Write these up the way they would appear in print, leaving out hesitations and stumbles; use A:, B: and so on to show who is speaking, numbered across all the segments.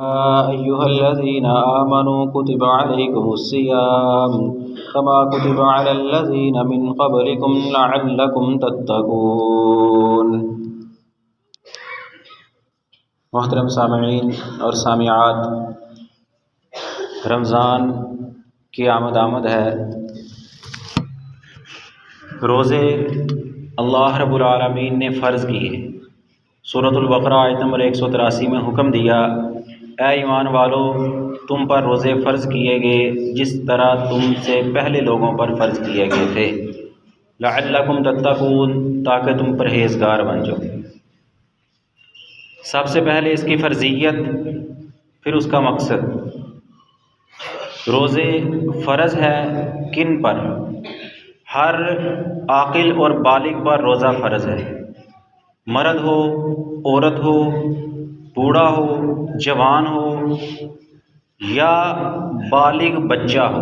A: अय्युहल्लज़ीना आमनू कुतिबा अलैकुमुस्सियाम कमा कुतिबा अलल्लज़ीना मिन क़ब्लिकुम लअल्लकुम तत्तक़ून। मोहतरम सामईन और सामिआत, रमज़ान की आमद है। रोज़े अल्लाह रब्बुल आलमीन ने फ़र्ज़ किए। सूरतुल बक़रा आयत नंबर 183 में हुक्म दिया, ऐ ईमान वालो, तुम पर रोज़े फ़र्ज़ किए गए जिस तरह तुमसे पहले लोगों पर फ़र्ज़ किए गए थे। लअल्लकुम तत्तक़ून, ताकि तुम परहेज़गार बन जाओ। सबसे पहले इसकी फ़र्ज़ियत, फिर उसका मकसद। रोज़े फ़र्ज़ है किन पर? हर आक़िल और बालिग पर रोज़ा फ़र्ज़ है। मर्द हो, औरत हो, बूढ़ा हो, जवान हो या बालिग बच्चा हो,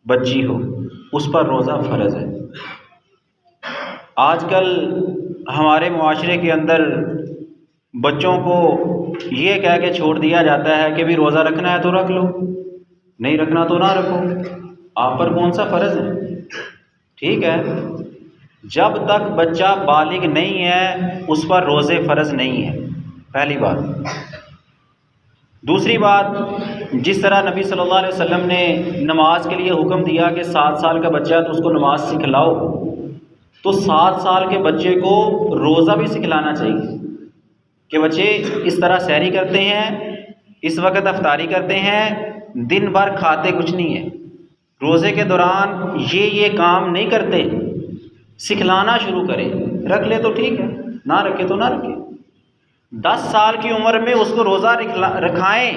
A: बच्ची हो, उस पर रोज़ा फ़र्ज़ है। आजकल हमारे मुआशरे के अंदर बच्चों को ये कह के छोड़ दिया जाता है कि भी रोज़ा रखना है तो रख लो, नहीं रखना तो ना रखो। आप पर कौन सा फ़र्ज़ है? ठीक है, जब तक बच्चा बालिग नहीं है उस पर रोज़े फ़र्ज़ नहीं है, पहली बात। दूसरी बात, जिस तरह नबी सल्लल्लाहु अलैहि वसल्लम ने नमाज के लिए हुक्म दिया कि 7 साल का बच्चा है तो उसको नमाज सिखलाओ, तो 7 साल के बच्चे को रोज़ा भी सिखलाना चाहिए कि बच्चे इस तरह सहरी करते हैं, इस वक्त अफ्तारी करते हैं, दिन भर खाते कुछ नहीं है, रोज़े के दौरान ये काम नहीं करते, सिखलाना शुरू करें। रख ले तो ठीक है, ना रखे तो ना रखे। 10 साल की उम्र में उसको रोज़ा रखाएं।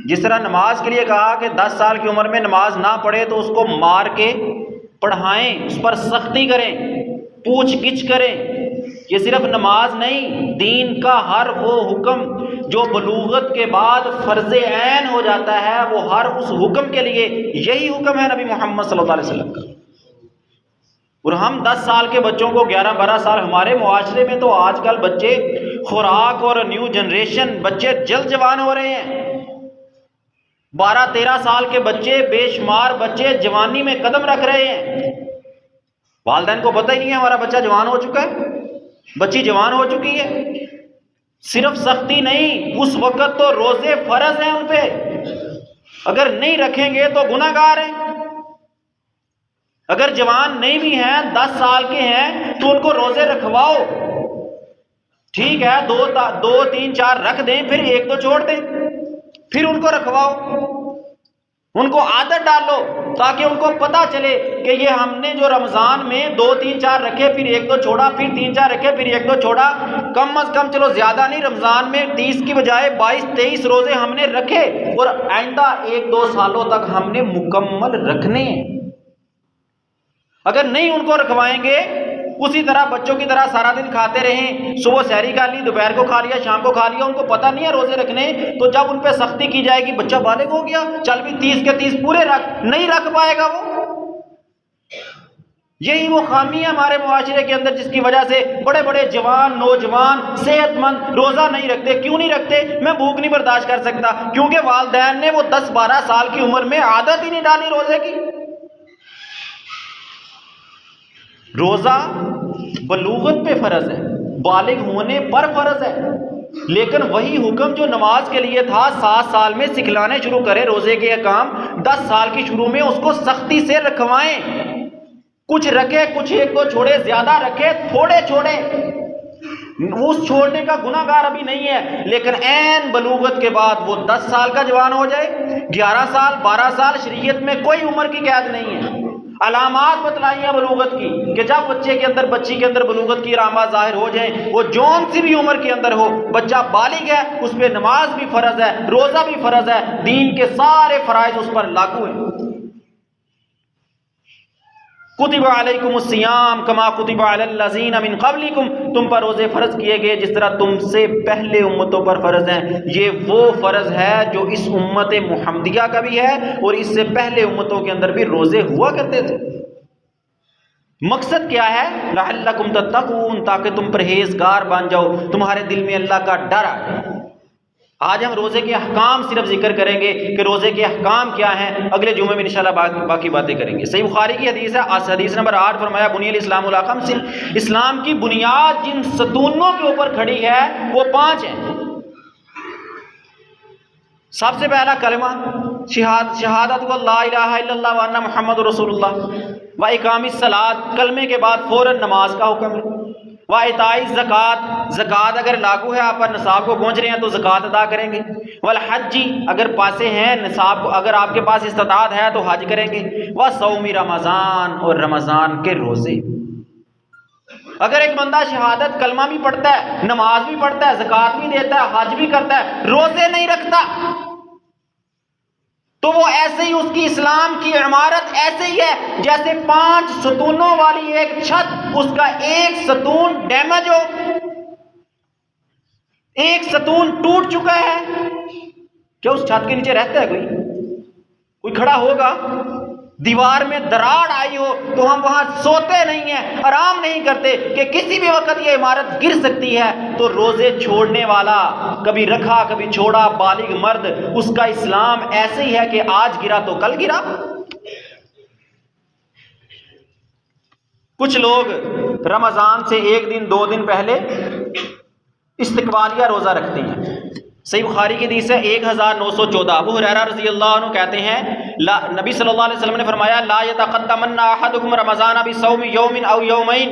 A: जिस तरह नमाज के लिए कहा कि 10 साल की उम्र में नमाज ना पढ़े तो उसको मार के पढ़ाएं, उस पर सख्ती करें, पूछ गिछ करें। ये सिर्फ नमाज नहीं, दीन का हर वो हुक्म जो बलूगत के बाद फ़र्ज़ ऐन हो जाता है, वो हर उस हुक्म के लिए यही हुक्म है नबी मोहम्मद सल्लल्लाहु अलैहि वसल्लम का। और हम 10 साल के बच्चों को 11-12 साल, हमारे मुआशरे में तो आजकल बच्चे खुराक और न्यू जनरेशन बच्चे जल्द जवान हो रहे हैं। 12-13 साल के बच्चे, बेशुमार बच्चे जवानी में कदम रख रहे हैं। वालिदैन को पता ही नहीं है हमारा बच्चा जवान हो चुका है, बच्ची जवान हो चुकी है। सिर्फ सख्ती नहीं, उस वक्त तो रोज़े फ़र्ज़ हैं उन पे, अगर नहीं रखेंगे तो गुनाहगार हैं। अगर जवान नहीं भी हैं, 10 साल के हैं, तो उनको रोज़े रखवाओ। ठीक है, 2, 3, 4 रख दें, फिर 1-2 छोड़ दें, फिर उनको रखवाओ, उनको आदत डालो, ताकि उनको पता चले कि ये हमने जो रमज़ान में 2, 3, 4 रखे, फिर 1-2 छोड़ा, फिर 3, 4 रखे, फिर 1-2 छोड़ा, कम अज़ कम, चलो ज़्यादा नहीं, रमज़ान में 30 की बजाय 22-23 रोज़े हमने रखे और आइंदा 1-2 सालों तक हमने मुकम्मल रखने। अगर नहीं उनको रखवाएंगे, उसी तरह बच्चों की तरह सारा दिन खाते रहें, सुबह सहरी खा ली, दोपहर को खा लिया, शाम को खा लिया, उनको पता नहीं है रोज़े रखने, तो जब उन पे सख्ती की जाएगी, बच्चा बालिग हो गया, चल भी 30 के 30 पूरे रख, नहीं रख पाएगा वो। यही वो खामी है हमारे मुआशरे के अंदर, जिसकी वजह से बड़े बड़े जवान, नौजवान, सेहतमंद रोज़ा नहीं रखते। क्यों नहीं रखते? मैं भूख नहीं बर्दाश्त कर सकता, क्योंकि वालिदैन ने वो 10-12 साल की उम्र में आदत ही नहीं डाली रोज़े की। रोज़ा बलूगत पे फ़र्ज़ है, बालिग होने पर फ़र्ज़ है, लेकिन वही हुक्म जो नमाज के लिए था 7 साल में सिखलाने शुरू करें रोज़े के काम, 10 साल की शुरू में उसको सख्ती से रखवाएं। कुछ रखे, कुछ 1-2 छोड़े, ज़्यादा रखे, थोड़े छोड़े, उस छोड़ने का गुनाहगार अभी नहीं है, लेकिन ऐन बलूगत के बाद वो 10 साल का जवान हो जाए, 11 साल, 12 साल, शरीयत में कोई उम्र की कैद नहीं है। अलामात बतलाई है बलूगत की कि जब बच्चे के अंदर, बच्ची के अंदर बलूगत की अलामात जाहिर हो जाए, वो जौन सी भी उम्र के अंदर हो, बच्चा बालिग है, उस पर नमाज भी फ़र्ज़ है, रोज़ा भी फ़र्ज़ है, दीन के सारे फ़राइज़ उस पर लागू हैं। कुतिबा अलैकुमुस्सियाम कमा कुतिबा अलल्लज़ीना मिन क़ब्लिकुम, तुम पर रोज़े फ़र्ज़ किए गए जिस तरह तुमसे पहले उम्मतों पर फ़र्ज़ हैं। ये वो फ़र्ज़ है जो इस उम्मत मुहम्मदिया का भी है और इससे पहले उम्मतों के अंदर भी रोज़े हुआ करते थे। मकसद क्या है? लअल्लकुम तत्तक़ून, ताकि तुम परहेज़गार बन जाओ, तुम्हारे दिल में अल्लाह का डर आ जाए। आज हम रोज़े के अहकाम सिर्फ जिक्र करेंगे कि रोज़े के अहकाम क्या हैं, अगले जुमे में इंशाल्लाह बाकी बातें करेंगे। सही बुखारी की हदीस है, हदीस नंबर 8, फरमाया बुनियल इस्लाम अला खम्सिन, इस्लाम की बुनियाद जिन सतूनों के ऊपर खड़ी है वो 5 हैं। सबसे पहला कलमा शहादत ला इलाहा इल्लल्लाह व अन्ना मुहम्मदुर रसूलुल्लाह, व इकामिस सलात, कलमे के बाद फौरन नमाज का हुक्म है, व इताई ज़कात, ज़कात अगर लागू है आप पर, निसाब को पहुँच रहे हैं तो ज़कात अदा करेंगे, वल हज्जी, अगर पासे हैं निसाब को, अगर आपके पास इस्तात है तो हज करेंगे, व सौमी रमज़ान, और रमज़ान के रोज़े। अगर एक बंदा शहादत कलमा भी पढ़ता है, नमाज भी पढ़ता है, ज़कात भी देता है, हज भी करता है, रोज़े नहीं रखता, तो वो ऐसे ही, उसकी इस्लाम की इमारत ऐसे ही है जैसे 5 सतूनों वाली एक छत, उसका एक सतून डैमेज हो, एक सतून टूट चुका है। क्या उस छत के नीचे रहता है कोई खड़ा होगा? दीवार में दरार आई हो तो हम वहां सोते नहीं हैं, आराम नहीं करते कि किसी भी वक्त ये इमारत गिर सकती है। तो रोजे छोड़ने वाला, कभी रखा कभी छोड़ा, बालिग मर्द, उसका इस्लाम ऐसे ही है कि आज गिरा तो कल गिरा। कुछ लोग रमजान से 1 दिन 2 दिन पहले इस्तिकबालिया रोजा रखते हैं। सही बुखारी की हदीस है 1914, अबू हुरैरा रज़ी अल्लाह अन्हु कहते हैं नबी सल्लल्लाहु अलैहि वसल्लम ने फरमाया, ला यतक़द्दमन्ना अहदुकुम रमज़ान बिसौमि यौमिन औ यौमैन,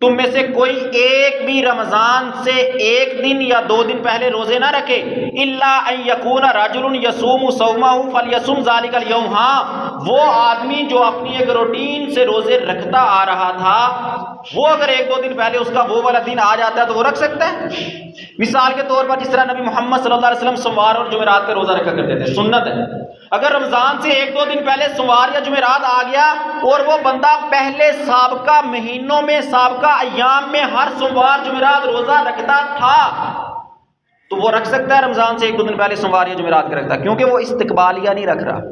A: तुम में से कोई एक भी रमजान से 1 दिन या 2 दिन पहले रोजे ना रखे, इल्ला अन यकूना रजुलुन यसूमु सौमहु फलयसुम ज़ालिकल यौम, हाँ वो आदमी जो अपनी एक रूटीन से रोजे रखता आ रहा था, वो अगर 1-2 दिन पहले उसका वो वाला दिन आ जाता है तो वो रख सकता है। मिसाल के तौर पर जिस तरह नबी मोहम्मद सल्लल्लाहु अलैहि वसल्लम सोमवार और जुमेरात का रोजा रखा करते थे, सुन्नत है। अगर रमजान से 1-2 दिन पहले सोमवार या जुमेरात आ गया और वो बंदा पहले साबका महीनों में, साबका अय्याम में हर सोमवार जुमेरात रोजा रखता था, तो वो रख सकता है रमजान से 1-2 दिन पहले सोमवार या जुमेरात का रखता, क्योंकि वो इस्तिकबालिया नहीं रख रहा,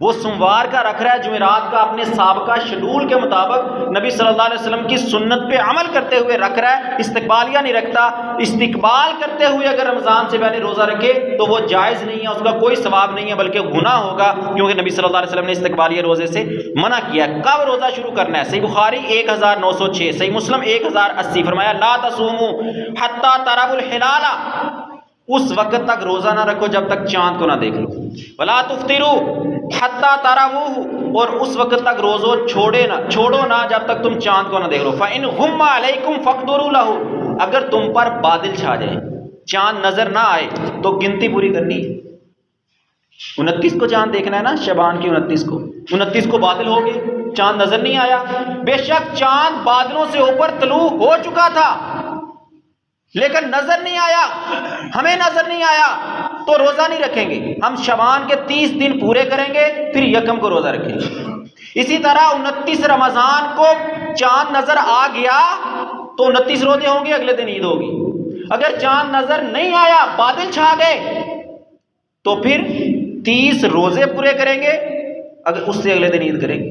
A: वो सोमवार का रख रहा है, जुमेरात का अपने साबका शेड्यूल के मुताबिक नबी सल्लल्लाहु अलैहि वसल्लम की सुन्नत पे अमल करते हुए रख रहा है, इस्तिकबालिया नहीं रखता। इस्तिकबाल करते हुए अगर रमजान से पहले रोजा रखे तो वो जायज़ नहीं है, उसका कोई सवाब नहीं है, बल्कि गुनाह होगा, क्योंकि नबी सल्लल्लाहु अलैहि वसल्लम ने इस्तिकबालिया रोजे से मना किया। कब रोजा शुरू करना है? सही बुखारी 1906, सही मुस्लिम 1080, फरमाया ला तसूमू हत्ता तराउल हिलाला, उस वक्त तक रोजा ना रखो जब तक चांद को ना देख लो, वला तुफ्तिरू हत्ता तरावूहु, और उस वक्त तक रोजो छोड़ो ना जब तक तुम चांद को ना देख लो। फ़इन गुम्मा अलैकुम फ़क़दुरू लहू, अगर तुम पर बादल छा जाए, चांद नजर ना आए तो गिनती पूरी करनी है। 29 को चांद देखना है ना, शबान की 29 को बादल हो गए, चांद नजर नहीं आया। बेशक चांद बादलों से ऊपर तलू हो चुका था लेकिन नजर नहीं आया, हमें नजर नहीं आया तो रोजा नहीं रखेंगे। हम शबान के 30 दिन पूरे करेंगे, फिर यकम को रोजा रखेंगे। इसी तरह 29 रमजान को चांद नजर आ गया तो 29 रोजे होंगे, अगले दिन ईद होगी। अगर चांद नजर नहीं आया, बादल छा गए, तो फिर 30 रोजे पूरे करेंगे, अगर उससे अगले दिन ईद करेंगे।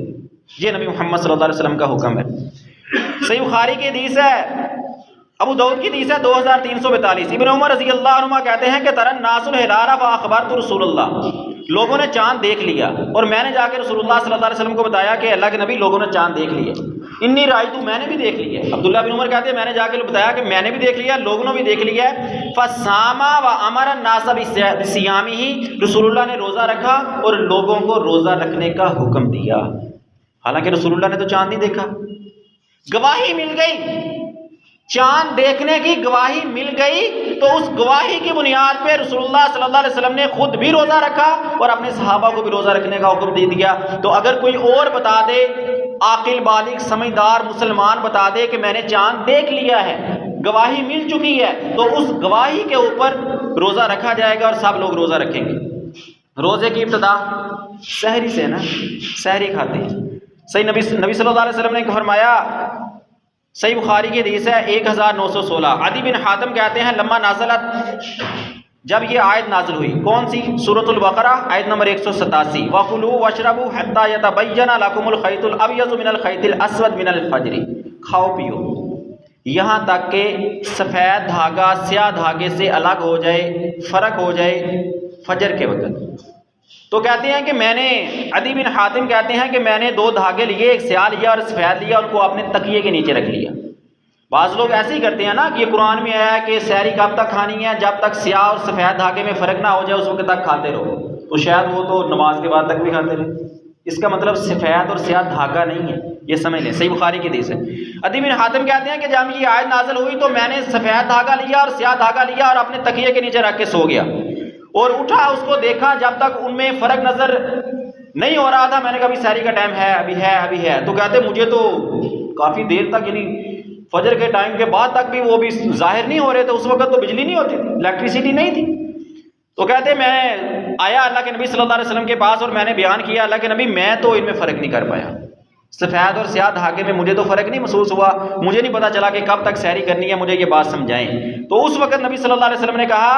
A: ये नबी मोहम्मद सल्लल्लाहु अलैहि वसल्लम का हुक्म है। सही बुखारी की हदीस है, अबू दाऊद की हदीस है 2342, इब्न उमर रज़ी अल्लाह अन्हुमा कहते हैं कि तरन नासुल हिलाला व अखबरतु रसूलुल्लाह, लोगों ने चांद देख लिया और मैंने जाकर रसूलुल्लाह सल्लल्लाहु अलैहि वसल्लम को बताया कि अल्लाह के नबी, लोगों ने चांद देख लिया। इन्नी रायतु, मैंने भी देख लिया। अब्दुल्लाह बिन उमर कहते हैं मैंने जाकर बताया कि मैंने भी देख लिया, लोगों ने भी देख लिया है। फसामा व अमर नासा बिसियामिही, रसूलुल्लाह ने रोजा रखा और लोगों को रोजा रखने का हुक्म दिया। हालांकि रसूलुल्लाह ने तो चांद नहीं देखा, गवाही मिल गई, चांद देखने की गवाही मिल गई, तो उस गवाही की बुनियाद पे रसूलुल्लाह सल्लल्लाहु अलैहि वसल्लम ने खुद भी रोजा रखा और अपने सहाबा को भी रोजा रखने का हुक्म दे दिया। तो अगर कोई और बता दे, आकिल बालिग समझदार मुसलमान बता दे कि मैंने चांद देख लिया है, गवाही मिल चुकी है, तो उस गवाही के ऊपर रोजा रखा जाएगा और सब लोग रोजा रखेंगे। रोजे की इब्तिदा सहरी से ना, सहरी खाते हैं। सही नबी सल्लल्लाहु अलैहि वसल्लम ने फरमाया, सही बुखारी की हदीस है 1916, अदी बिन हातिम कहते हैं लम्मा नाज़लत, जब ये आयत नाजिल हुई, कौन सी? सूरतुल बकरा आयत नंबर 187, वकुलू वशरबू हत्ता यतबय्यना लकुमुल खैतुल अबयज़ु मिनल खैतिल अस्वद मिनल फज्र, खाओ पियो यहाँ तक कि सफ़ेद धागा स्याह धागे से अलग हो जाए, फ़र्क हो जाए फजर के वक़्त। तो कहते हैं कि मैंने, अदी बिन हातिम कहते हैं कि मैंने 2 धागे लिए, एक स्याह लिया और सफ़ेद लिया, उनको अपने तकिए के नीचे रख लिया। बाज़ लोग ऐसे ही करते हैं ना कि ये कुरान में आया है कि सहरी कब तक खानी है, जब तक स्याह और सफ़ेद धागे में फ़र्क ना हो जाए उस वक्त तक खाते रहो। तो शायद वो तो नमाज के बाद तक भी खाते रहे। इसका मतलब सफ़ेद और स्याह धागा नहीं है, ये समझ लें। सही बुखारी की हदीस है। अदी बिन हातिम कहते हैं कि जब ये आयत नाज़िल हुई तो मैंने सफ़ेद धागा लिया और स्याह धागा लिया और अपने तकिए के नीचे रख के सो गया और उठा, उसको देखा, जब तक उनमें फ़र्क नज़र नहीं हो रहा था मैंने कहा अभी सहरी का टाइम है, अभी है, अभी है। तो कहते मुझे तो काफ़ी देर तक, यानी फजर के टाइम के बाद तक भी वो भी जाहिर नहीं हो रहे थे। उस वक्त तो बिजली नहीं होती थी, इलेक्ट्रिसिटी नहीं थी। तो कहते मैं आया अल्लाह के नबी सल्लल्लाहु अलैहि वसल्लम के पास और मैंने बयान किया, अल्लाह के नबी मैं तो इनमें फ़र्क नहीं कर पाया, सफ़ेद और स्याह धागे में मुझे तो फ़र्क नहीं महसूस हुआ, मुझे नहीं पता चला कि कब तक सहरी करनी है, मुझे ये बात समझाएं। तो उस वक्त नबी सल्लल्लाहु अलैहि वसल्लम ने कहा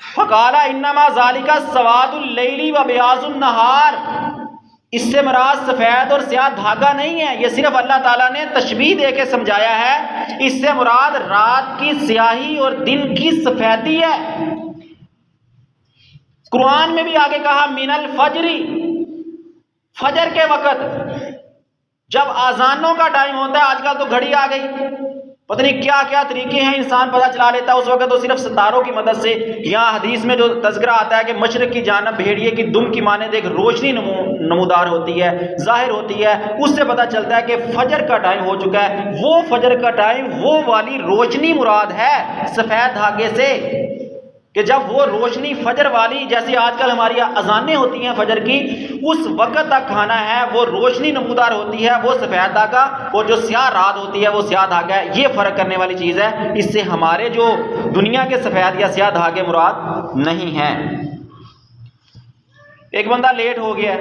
A: फ़क़ाला इन्नमा ज़ालिका सवादुल लैली व बयाज़ुन नहार, इससे मुराद सफ़ेद और स्याह धागा नहीं है, ये सिर्फ अल्लाह ताला ने तशबीह दे के समझाया है। इससे मुराद रात की स्याही और दिन की सफ़ेदी है। कुरान में भी आगे कहा मिनल फजरी, फजर के वक़्त जब आज़ानों का टाइम होता है, आजकल तो घड़ी आ गई, पता नहीं क्या क्या तरीके हैं, इंसान पता चला लेता है। उस वक्त तो सिर्फ सितारों की मदद से। यहाँ हदीस में जो तज़किरा आता है कि मशरिक़ की जानब भेड़िए की दुम की माने देख रोशनी नमूदार होती है, जाहिर होती है, उससे पता चलता है कि फजर का टाइम हो चुका है। वो फजर का टाइम, वो वाली रोशनी मुराद है सफ़ेद धागे से, कि जब वो रोशनी फजर वाली, जैसे आजकल हमारी अजानें होती हैं फजर की, उस वक्त तक खाना है, वो रोशनी नमूदार होती है, वो सफ़ेद धागा, और जो स्याह रात होती है वो स्याह धागा है। ये फ़र्क करने वाली चीज़ है। इससे हमारे जो दुनिया के सफ़ेद या स्याह धागे मुराद नहीं हैं। एक बंदा लेट हो गया,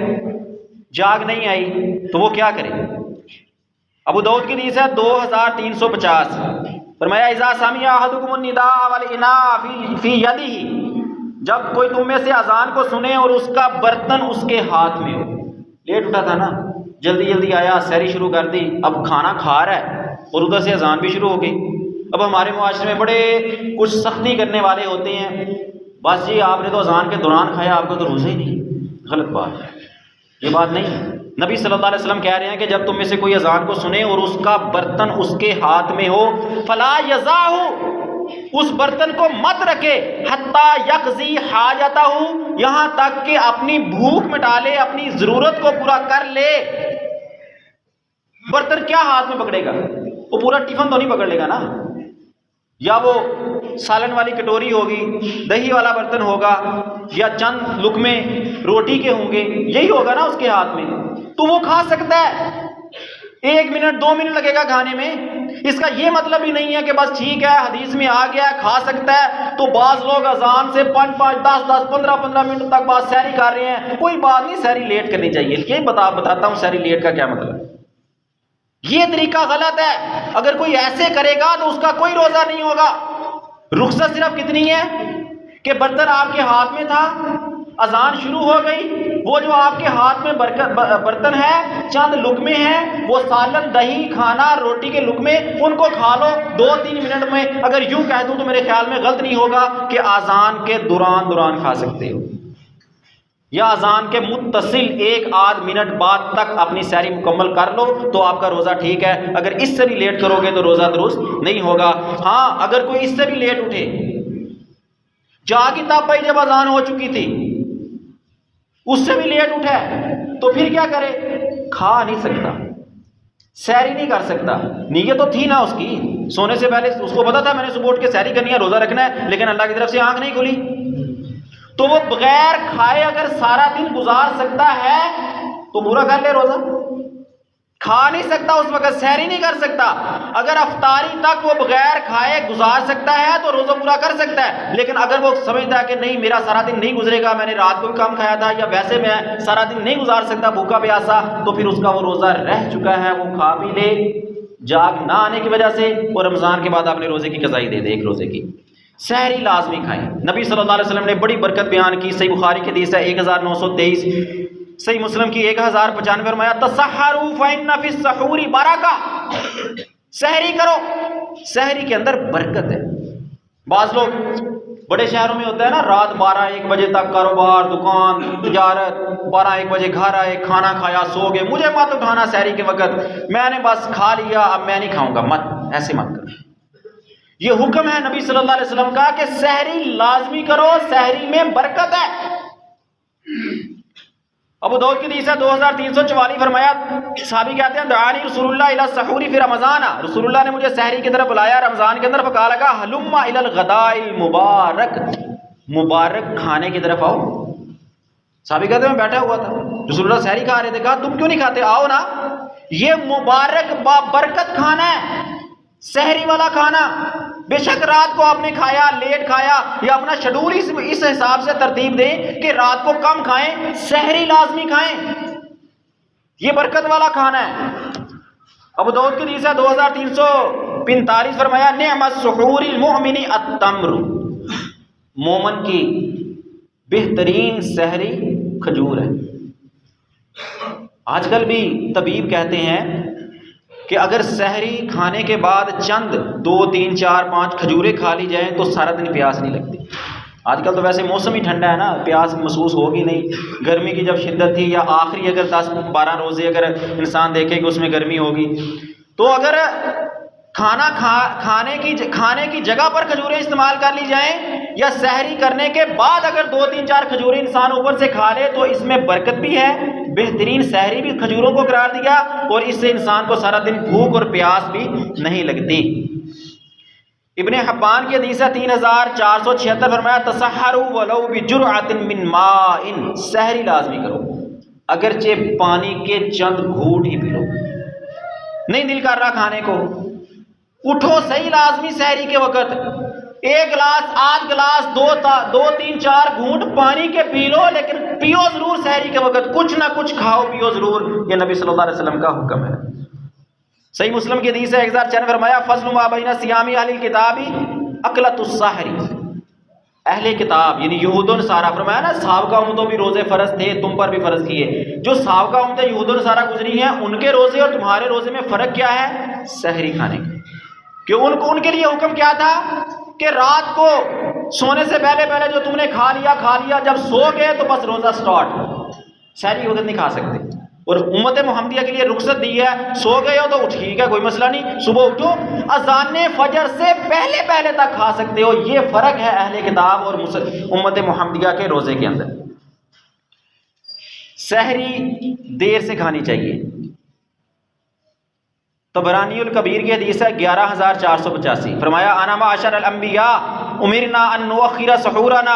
A: जाग नहीं आई, तो वो क्या करे? अबू दाऊद की हदीस है 2350, फरमाया इज़ा समिअ अहदुकुमुन निदा वल इना फी यदिही, जब कोई तुम में से अजान को सुने और उसका बर्तन उसके हाथ में हो। लेट उठा था ना, जल्दी जल्दी आया, सहरी शुरू कर दी, अब खाना खा रहा है और उधर से अजान भी शुरू हो गई। अब हमारे मुआशरे में बड़े कुछ सख्ती करने वाले होते हैं, बस जी आपने तो अजान के दौरान खाया, आपका तो रोज़ा ही नहीं। गलत बात है, ये बात नहीं है। नबी सल्लल्लाहु अलैहि वसल्लम कह रहे हैं कि जब तुम में से कोई अजान को सुने और उसका बर्तन उसके हाथ में हो, फला यज़ाहु, उस बर्तन को मत रखे, हत्ता यक़ज़ी हाजतहु, यहाँ तक कि अपनी भूख मिटा ले, अपनी ज़रूरत को पूरा कर ले। बर्तन क्या हाथ में पकड़ेगा? वो पूरा टिफिन तो नहीं पकड़ लेगा ना, या वो सालन वाली कटोरी होगी, दही वाला बर्तन होगा, या चंद लुकमे रोटी के होंगे, यही होगा ना उसके हाथ में। तो वो खा सकता है, 1 मिनट 2 मिनट लगेगा खाने में। इसका ये मतलब ही नहीं है कि बस ठीक है हदीस में आ गया खा सकता है। तो बाज़ लोग अजान से 5-5, 10-10, 15-15 मिनट तक बाद सहरी कर रहे हैं। कोई बात नहीं, सहरी लेट करनी चाहिए। ये बताता हूँ सहरी लेट का क्या मतलब है। ये तरीका गलत है। अगर कोई ऐसे करेगा तो उसका कोई रोजा नहीं होगा। रुख्सत सिर्फ कितनी है कि बर्तन आपके हाथ में था, अजान शुरू हो गई, वो जो आपके हाथ में बर्तन है, चंद लुकमे हैं, वो सालन, दही, खाना, रोटी के लुकमे, उनको खा लो 2-3 मिनट में। अगर यूं कह दूं तो मेरे ख्याल में गलत नहीं होगा कि अजान के दौरान खा सकते हो, या अजान के मुत्तसिल 1-8 मिनट बाद तक अपनी सहरी मुकम्मल कर लो तो आपका रोज़ा ठीक है। अगर इससे भी लेट करोगे तो रोज़ा दुरुस्त नहीं होगा। हाँ, अगर कोई इससे भी लेट उठे, जागी तब भाई जब अजान हो चुकी थी, उससे भी लेट उठा तो फिर क्या करे? खा नहीं सकता, सहरी नहीं कर सकता। नीयत तो थी ना उसकी, सोने से पहले उसको पता था मैंने सुबह उठ के सहरी करनी है, रोज़ा रखना है, लेकिन अल्लाह की तरफ से आंख नहीं खुली। तो वो बगैर खाए अगर सारा दिन गुजार सकता है तो पूरा कर ले रोजा। खा नहीं सकता उस वक्त, सहरी नहीं कर सकता। अगर अफ्तारी तक वो बगैर खाए गुजार सकता है तो रोजा पूरा कर सकता है। लेकिन अगर वो समझता है कि नहीं मेरा सारा दिन नहीं गुजरेगा, मैंने रात को भी कम खाया था, या वैसे मैं सारा दिन नहीं गुजार सकता भूखा प्यासा, तो फिर उसका वो रोजा रह चुका है, वो खा भी ले जाग ना आने की वजह से, और रमजान के बाद आपने रोजे की कज़ाई दे दे एक रोजे की। सहरी लाजमी खाएं। नबी सल्लल्लाहु अलैहि वसल्लम ने बड़ी बरकत बयान की। सही बुखारी की हदीस है 1923, सही मुस्लिम की 1095, फरमाया तसहरू फइन्न फिस सहूरी बरका, सहरी करो, सहरी के अंदर बरकत है। बाज लोग बड़े शहरों में होता है ना, रात 12-1 बजे तक कारोबार, दुकान, तिजारत, 12-1 बजे घर आए, खाना खाया, सो गए, मुझे मत उठाना सहरी के वक्त, मैंने बस खा लिया, अब मैं नहीं खाऊंगा। मत, ऐसे मत करो। ये हुक्म है नबी सल्लल्लाहु अलैहि वसल्लम का कि सहरी लाजमी करो, सहरी में बरकत है। अबू दाऊद की हदीस है 2344, फरमाया, साहबी कहते हैं, दुआनी रसूलुल्लाह इला सहूरी फी रमज़ान, रसूलुल्लाह ने मुझे सहरी की तरफ बुलाया रमजान के अंदर, फकाल लगा हलुम्मा इलल गदाइल मुबारक, मुबारक खाने की तरफ आओ। साहबी कहते हैं मैं बैठा हुआ था, रसूलुल्लाह सहरी खा रहे थे, कहा तुम क्यों नहीं खाते, आओ ना, ये मुबारक बाबरकत खाना है, सहरी वाला खाना। बेशक रात को आपने खाया, लेट खाया, या अपना शेड्यूल इस हिसाब से तरतीब दें कि रात को कम खाएं, सहरी लाजमी खाएं, ये बरकत वाला खाना है। अबू दाऊद की हदीस है 2345, फरमाया निअमत सुहूरिल मुमिनी अत्तम्र, मोमन की बेहतरीन सहरी खजूर है। आजकल भी तबीब कहते हैं कि अगर सहरी खाने के बाद चंद 2, 3, 4, 5 खजूरें खा ली जाएं तो सारा दिन प्यास नहीं लगती। आजकल तो वैसे मौसम ही ठंडा है ना, प्यास महसूस होगी नहीं। गर्मी की जब शिद्दत थी, या आखिरी अगर 10-12 रोज़े अगर इंसान देखे कि उसमें गर्मी होगी, तो अगर खाने की जगह पर खजूरें इस्तेमाल कर ली जाएं, या सहरी करने के बाद अगर 2, 3, 4 खजूरें इंसान ऊपर से खा ले, तो इसमें बरकत भी है, बेहतरीन सहरी भी खजूरों को करार दिया, और इससे इंसान को सारा दिन भूख और प्यास भी नहीं लगती। इब्ने हब्बान की हदीस है 3476, फरमाया तसहरु वलौ बिजुरअतिन मिन माइन, सहरी लाजमी करो, अगरचे पानी के चंद घूंट ही पी लो। नहीं दिल कर रहा खाने को, उठो सही लाजमी सहरी के वक्त, 1 गिलास, आध गिलास, 2, 3, 4 घूंट पानी के पी लो, लेकिन पियो जरूर सहरी के वक्त, कुछ ना कुछ खाओ पियो जरूर। ये नबी सल्लल्लाहु अलैहि वसल्लम का हुक्म है। सही मुस्लिम की हदीस है 1004, फरमाया फज़्लु मा बैना सियामी अहलिल किताबी अकलतुस सहरी, अहले किताब यानी यहूद और नसारा, फरमाया ना साहब का उम्मतों भी रोजे फर्ज थे, तुम पर भी फर्ज किए। जो साहब का उम्मतें यहूद और नसारा गुजरी हैं, उनके रोजे और तुम्हारे रोजे में फर्क क्या है, सहरी खाने का। क्यों उनके लिए हुक्म क्या था कि रात को सोने से पहले जो तुमने खा लिया, जब सो गए तो बस रोजा स्टार्ट, सहरी वक्त नहीं खा सकते। और उम्मत मुहम्मदिया के लिए रुखसत दी है, सो गए हो तो ठीक है, कोई मसला नहीं, सुबह उठो, अजान फजर से पहले तक खा सकते हो। ये फर्क है अहले किताब और उम्मत मुहम्मदिया के रोजे के अंदर। सहरी देर से खानी चाहिए। तबरानीउल कबीर की हदीस है 11485, फरमाया अना माशर अल अंबिया उमिरना अन नुअखिरा सहूरना,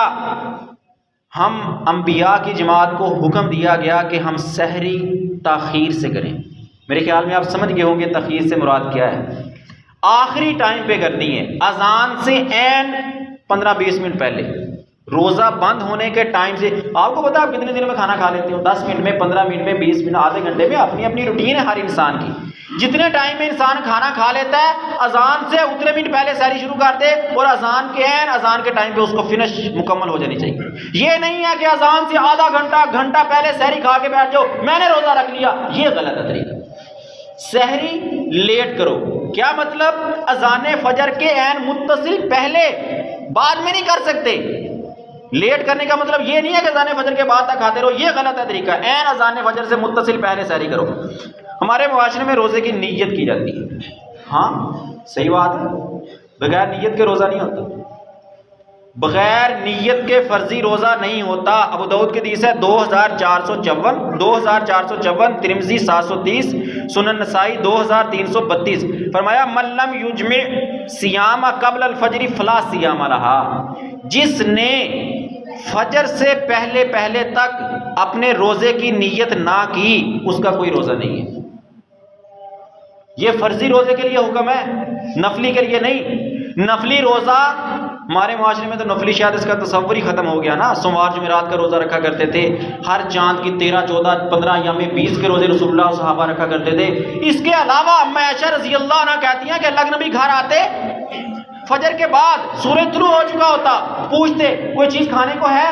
A: हम अंबिया की जमात को हुक्म दिया गया कि हम सहरी ताखीर से करें। मेरे ख्याल में आप समझ गए होंगे ताखीर से मुराद क्या है। आखिरी टाइम पे करनी है, अजान से एन 15-20 मिनट पहले, रोज़ा बंद होने के टाइम से। आपको पता है आप कितने दिन में खाना खा लेते हो, 10 मिनट में, 15 मिनट में, 20 मिनट, आधे घंटे में, अपनी अपनी रूटीन है हर इंसान की। जितने टाइम में इंसान खाना खा लेता है, अजान से उतने मिनट पहले सहरी शुरू कर दे, और अजान के टाइम पे उसको फिनिश मुकम्मल हो जानी चाहिए। ये नहीं है कि अजान से आधा घंटा पहले सहरी खा के बैठ जाओ, मैंने रोजा रख लिया, ये गलत है तरीका। सहरी लेट करो, क्या मतलब, अजान फजर के ऐन मुत्तसिल पहले, बाद में नहीं कर सकते। लेट करने का मतलब ये नहीं है कि अजान फजर के बाद तक खाते रहो, ये गलत है तरीका। ऐन अजान फजर से मुत्तसिल पहले सहरी करो। हमारे मुआशरे में रोजे की नीयत की जाती है, हाँ सही बात है, बगैर नीयत के रोजा नहीं होता, बगैर नीयत के फर्जी रोजा नहीं होता। अबू दाऊद की हदीस है 2454, तिरमिज़ी 730, सुनन नसाई 2332, फरमाया मल्लम युजमे सियामा कबल अल फजरी फला सियामा लहा, जिसने फजर से पहले तक अपने रोजे की नीयत ना की, उसका कोई रोजा नहीं है। ये फर्जी रोजे के लिए हुक्म है, नफली के लिए नहीं। नफली रोजा हमारे माशरे में तो नफली शायद इसका तसव्वुर ही खत्म हो गया ना। सोमवार जुमेरात का रोजा रखा करते थे, हर चांद की 13, 14, 15 या में 20 के रोजे रसूलुल्लाह और सहाबा रखा करते थे। इसके अलावा अम्मा आयशा रज़ी अल्लाह अन्हा कहती हैं कि अल्लाह के नबी घर आते, फजर के बाद सूरज तुलू हो चुका होता, पूछते कोई चीज खाने को है,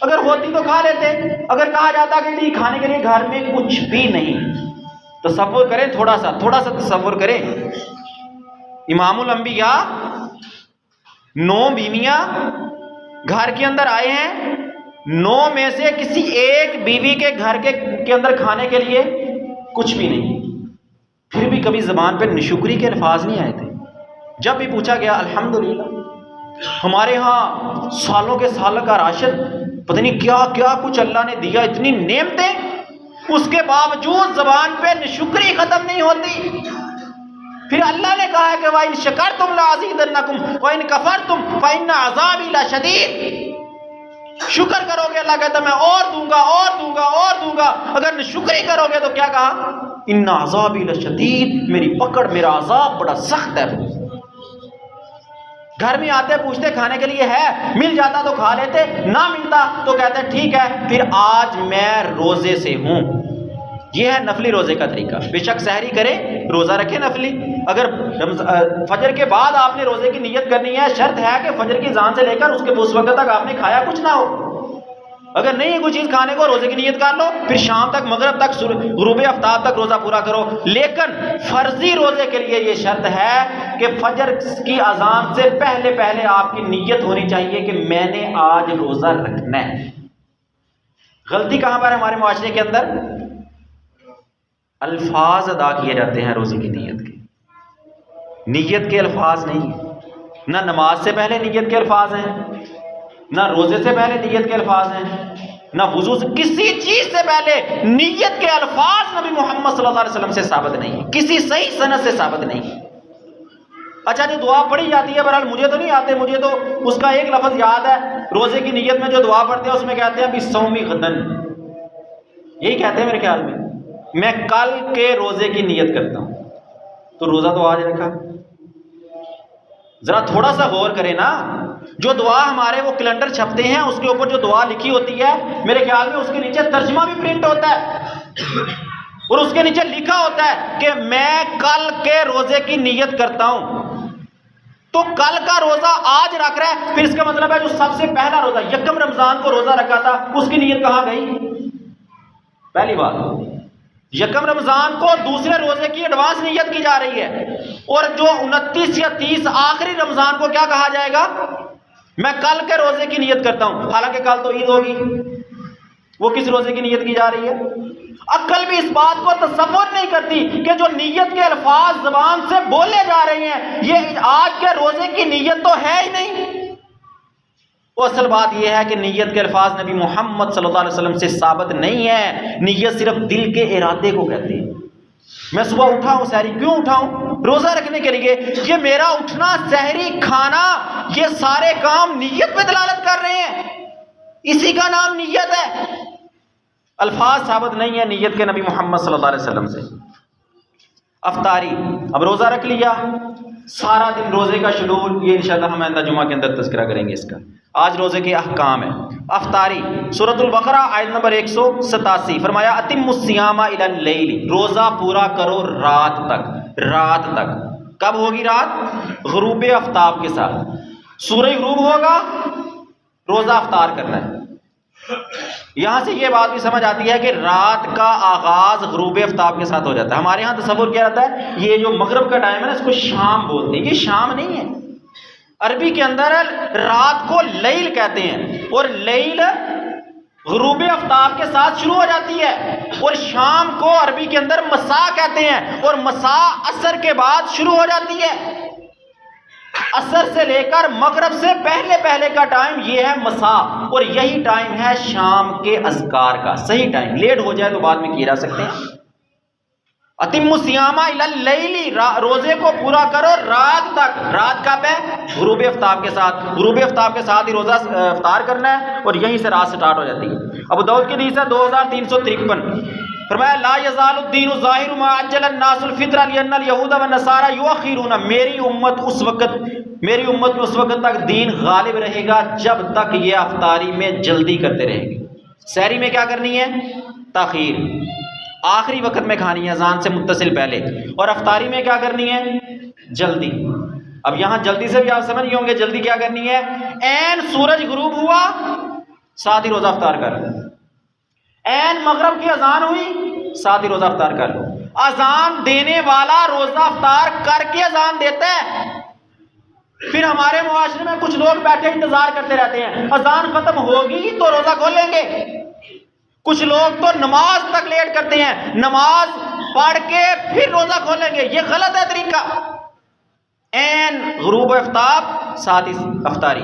A: अगर होती तो खा लेते, अगर कहा जाता कि नहीं खाने के लिए घर में कुछ भी नहीं। तसव्वुर करें, थोड़ा सा तसव्वुर करें। इमामुल अंबिया 9 बीवियां घर के अंदर आए हैं, 9 में से किसी एक बीवी के घर के अंदर खाने के लिए कुछ भी नहीं, फिर भी कभी ज़बान पे निशुक्री के अल्फाज नहीं आए थे। जब भी पूछा गया अल्हम्दुलिल्लाह, हमारे यहाँ सालों के साल का राशन, पता नहीं क्या क्या कुछ अल्लाह ने दिया, इतनी नेमतें, उसके बावजूद ज़बान पे निशुक्री ख़त्म नहीं होती। फिर अल्लाह ने कहा है कि वाइन शकरतुम लाज़ीदन्नकुम वाइन कफरतुम फ़इन्न अज़ाबी लशदीद। शुक्र करोगे, अल्लाह कहता मैं और दूंगा और दूंगा और दूंगा। अगर शुक्री करोगे तो क्या कहा, इन्ना अज़ाबी लशदीद, मेरी पकड़, मेरा अज़ाब बड़ा सख्त है। घर में आते पूछते खाने के लिए है, मिल जाता तो खा लेते, ना मिलता तो कहते ठीक है फिर आज मैं रोजे से हूं। यह है नफली रोजे का तरीका। बेशक सहरी करें, रोजा रखें नफली। अगर फजर के बाद आपने रोजे की नियत करनी है, शर्त है कि फजर की जान से लेकर उसके उस वक्त तक आपने खाया कुछ ना हो। अगर नहीं है कोई चीज खाने को, रोजे की नियत कर लो, फिर शाम तक, मगरिब तक, गुरूब आफ्ताब तक रोजा पूरा करो। लेकिन फर्जी रोजे के लिए यह शर्त है कि फजर की अजान से पहले पहले आपकी नियत होनी चाहिए कि मैंने आज रोजा रखना है। गलती कहां पर है हमारे मुआशरे के अंदर, अल्फाज अदा किए जाते हैं रोजे की नियत के, नियत के अल्फाज नहीं है। ना नमाज से पहले नियत के अल्फाज हैं, ना रोजे से पहले नियत के अल्फाज हैं, ना वुजू से, किसी चीज से पहले नियत के अल्फाज नबी मोहम्मद सल्लल्लाहु अलैहि वसल्लम से साबित नहीं है, किसी सही सनद से साबित नहीं है। अच्छा जो दुआ पढ़ी जाती है, बहरहाल मुझे तो नहीं आते, मुझे तो उसका एक लफ्ज याद है, रोजे की नियत में जो दुआ पढ़ते हैं उसमें कहते हैं बिस्सौमी गदन, यही कहते हैं मेरे ख्याल में, मैं कल के रोजे की नियत करता हूं। तो रोजा तो आज रखा, जरा थोड़ा सा गौर करें ना। जो दुआ हमारे वो कैलेंडर छपते हैं, उसके ऊपर जो दुआ लिखी होती है, मेरे ख्याल में उसके नीचे तर्जमा भी प्रिंट होता है और उसके नीचे लिखा होता है कि मैं कल के रोजे की नियत करता हूं। तो कल का रोजा आज रख रहा है, फिर इसका मतलब है जो सबसे पहला रोजा यकम रमजान को रोजा रखा था, उसकी नियत कहां गई? पहली बात, यकम रमजान को दूसरे रोजे की एडवांस नियत की जा रही है, और जो 29 या 30 आखिरी रमजान को क्या कहा जाएगा, मैं कल के रोजे की नियत करता हूं। हालांकि कल तो ईद होगी, वो किस रोजे की नियत की जा रही है? अक्ल भी इस बात को तसव्वुर नहीं करती कि जो नियत के अल्फाज जबान से बोले जा रहे हैं, ये आज के रोजे की नियत तो है ही नहीं। वो असल बात यह है कि नियत के अल्फाज नबी मोहम्मद सल्लल्लाहु अलैहि वसल्लम से साबित नहीं है। नियत सिर्फ दिल के इरादे को कहते हैं। मैं सुबह उठा हूं, सहरी क्यों उठाऊं? रोजा रखने के लिए। ये मेरा उठना, सहरी, खाना, ये सारे काम नियत पे दलालत कर रहे हैं, इसी का नाम नियत है। अल्फाज साबित नहीं है नियत के नबी मोहम्मद सल्लल्लाहु अलैहि वसल्लम से। अफ्तारी, अब रोजा रख लिया, सारा दिन रोजे का शेड्यूल, ये इंशाअल्लाह हम आइंदा जुमा के अंदर तज़किरा करेंगे इसका। आज रोजे के अहकाम है। अफ्तारी, सूरतुल बकरा आयत नंबर 187, फरमाया अतिम्मुस्सियामा इलल लैली, रोजा पूरा करो रात तक। रात तक कब होगी रात? गुरूब आफ्ताब के साथ। सूरज गुरूब होगा, रोजा अफ्तार करना है। यहां से यह बात भी समझ आती है कि रात का आगाज गुरूब आफ्ताब के साथ हो जाता है। हमारे यहां तसव्वुर क्या रहता है, ये जो मगरिब का टाइम है ना, इसको शाम बोलते हैं। ये शाम नहीं है, अरबी के अंदर रात को लैल कहते हैं, और लैल गुरूब आफ्ताब के साथ शुरू हो जाती है, और शाम को अरबी के अंदर मसा कहते हैं, और मसा असर के बाद शुरू हो जाती है। असर से लेकर मगरिब से पहले पहले का टाइम यह है मसा, और यही टाइम है शाम के अज़कार का सही टाइम। लेट हो जाए तो बाद में किए जा सकते हैं। अतिम्मुस्सियामा इलल लैली, रोजे को पूरा करो रात तक। रात कब है? गुरूब आफ्ताब के साथ। गुरूब आफ्ताब के साथ ही रोजा अफ्तार करना है, और यहीं से रात स्टार्ट हो जाती है। अबू दाऊद की हदीस है 2353, फरमाया ला यज़ालुद्दीनु ज़ाहिरु मा अज्जलन नासुल फित्र लिअन्नल यहूदा व नसारा युअखिरूना, मेरी उम्मत में उस वक्त तक दीन गालिब रहेगा जब तक ये अफ्तारी में जल्दी करते रहेंगे। सहरी में क्या करनी है? ताखीर, आखिरी वक्त में खानी है, अज़ान से मुत्तसिल पहले। और अफ्तारी में क्या करनी है? जल्दी। अब यहां जल्दी से भी आप समझ गए होंगे जल्दी क्या करनी है। ऐन सूरज गुरूब हुआ, साथ ही रोजा अफ्तार कर लो। ऐन मगरिब की अजान हुई, साथ ही रोजा अफ्तार कर लो। अजान देने वाला रोजा अफ्तार करके अजान देता है, फिर हमारे मुआशरे में कुछ लोग बैठे इंतजार करते रहते हैं, अजान खत्म होगी तो रोजा खोलेंगे। कुछ लोग तो नमाज तक लेट करते हैं, नमाज पढ़ के फिर रोजा खोलेंगे। ये गलत है तरीका। एन गुरूब आफ्ताब साथ ही अफ्तारी,